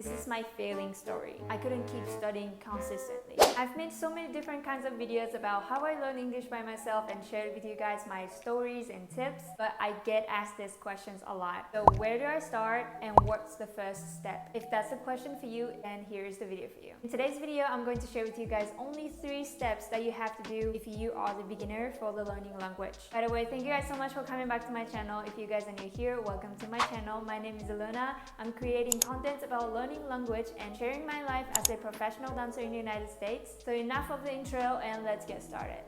This is my failing story. I couldn't keep studying consistently. I've made so many different kinds of videos about how I learn English by myself and shared with you guys my stories and tips, but I get asked these questions a lot. So where do I start and what's the first step? If that's the question for you, then here's the video for you. In today's video, I'm going to share with you guys only 3 steps that you have to do if you are the beginner for the learning language. By the way, thank you guys so much for coming back to my channel. If you guys are new here, welcome to my channel. My name is Elena. I'm creating content about learning language and sharing my life as a professional dancer in the United States. So enough of the intro and let's get started.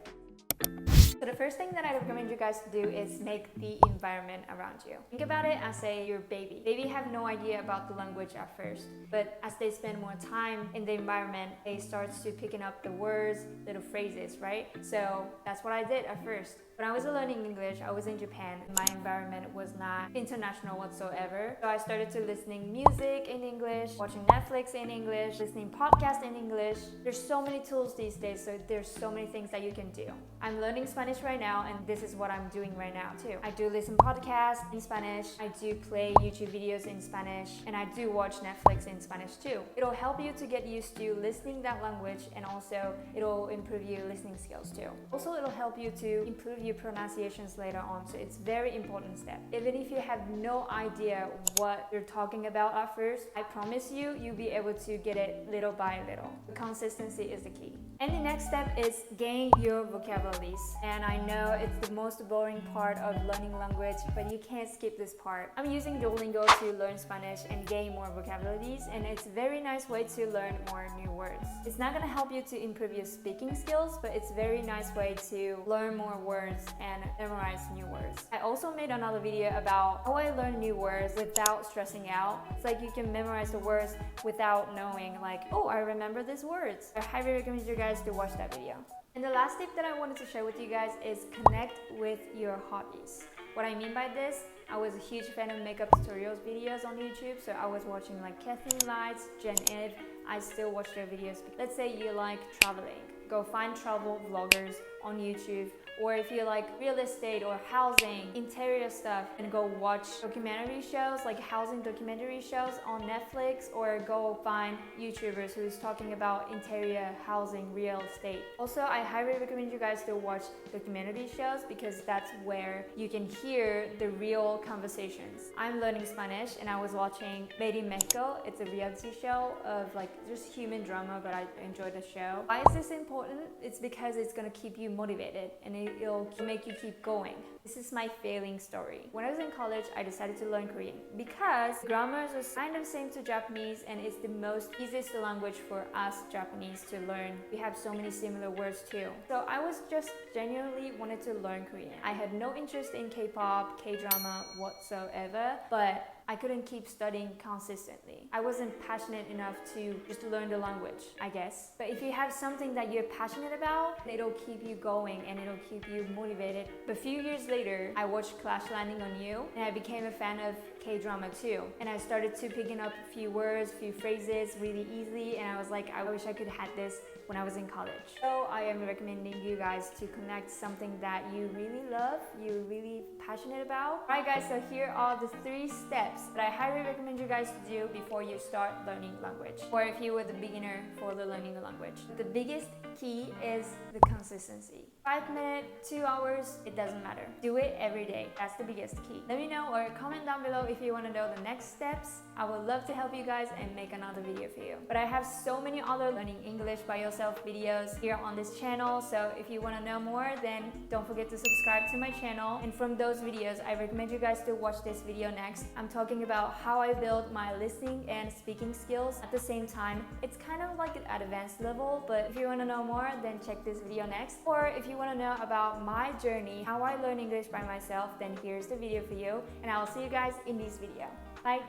So the first thing that I recommend you guys to do is make the environment around you. Think about it as your baby. Baby have no idea about the language at first, but as they spend more time in the environment, they start to picking up the words, little phrases, right? So that's what I did at first. When I was learning English, I was in Japan. My environment was not international whatsoever. So I started to listening music in English, watching Netflix in English, listening podcasts in English. There's so many tools these days, so there's so many things that you can do. I'm learning Spanish right now, and this is what I'm doing right now too. I do listen podcasts in Spanish, I do play YouTube videos in Spanish, and I do watch Netflix in Spanish too. It'll help you to get used to listening that language, and also it'll improve your listening skills too. Also, it'll help you to improve your pronunciations later on, so it's very important step. Even if you have no idea what you're talking about at first, I promise you, you'll be able to get it little by little. The consistency is the key. And the next step is gain your vocabularies. And I know it's the most boring part of learning language, but you can't skip this part. I'm using Duolingo to learn Spanish and gain more vocabularies, and it's a very nice way to learn more new words. It's not gonna help you to improve your speaking skills, but it's a very nice way to learn more words and memorize new words. I also made another video about how I learn new words without stressing out. It's like you can memorize the words without knowing, like, oh, I remember these words. I highly recommend you guys to watch that video. And the last tip that I wanted to share with you guys is connect with your hobbies. What I mean by this, I was a huge fan of makeup tutorials videos on YouTube, so I was watching like Kathleen Lights, Jen Eve. I still watch their videos. Let's say you like traveling. Go find travel vloggers on YouTube, or if you like real estate or housing, interior stuff, and go watch documentary shows like housing documentary shows on Netflix, or go find YouTubers who's talking about interior housing, real estate. Also, I highly recommend you guys to watch documentary shows because that's where you can hear the real conversations. I'm learning Spanish and I was watching Made in Mexico. It's a reality show of like just human drama, but I enjoy the show. Why is this important? It's because it's gonna keep you motivated and it'll make you keep going. This is my failing story. When I was in college, I decided to learn Korean because grammar is kind of same to Japanese, and it's the most easiest language for us Japanese to learn. We have so many similar words too. So I was just genuinely wanted to learn Korean. I had no interest in K-pop, K-drama whatsoever, but I couldn't keep studying consistently. I wasn't passionate enough to just learn the language, I guess. But if you have something that you're passionate about, it'll keep you going and it'll keep you motivated. But a few years later, I watched Crash Landing on You, and I became a fan of K-drama too. And I started to picking up a few words, few phrases really easily, and I was like, I wish I could have this when I was in college. So I am recommending you guys to connect something that you really love, you're really passionate about. Alright guys, so here are the 3 steps that I highly recommend you guys to do before you start learning language, or if you were the beginner for the learning the language. The biggest key is the consistency. 5 minutes, 2 hours, it doesn't matter. Do it every day. That's the biggest key. Let me know or comment down below if you want to know the next steps. I would love to help you guys and make another video for you. But I have so many other learning English by yourself videos here on this channel, so if you want to know more, then don't forget to subscribe to my channel. And from those videos, I recommend you guys to watch this video next. I'm talking about how I build my listening and speaking skills at the same time. It's kind of like an advanced level, but if you want to know more, then check this video next. Or if you want to know about my journey, how I learn English by myself, then here's the video for you. And I'll see you guys in this video. Bye!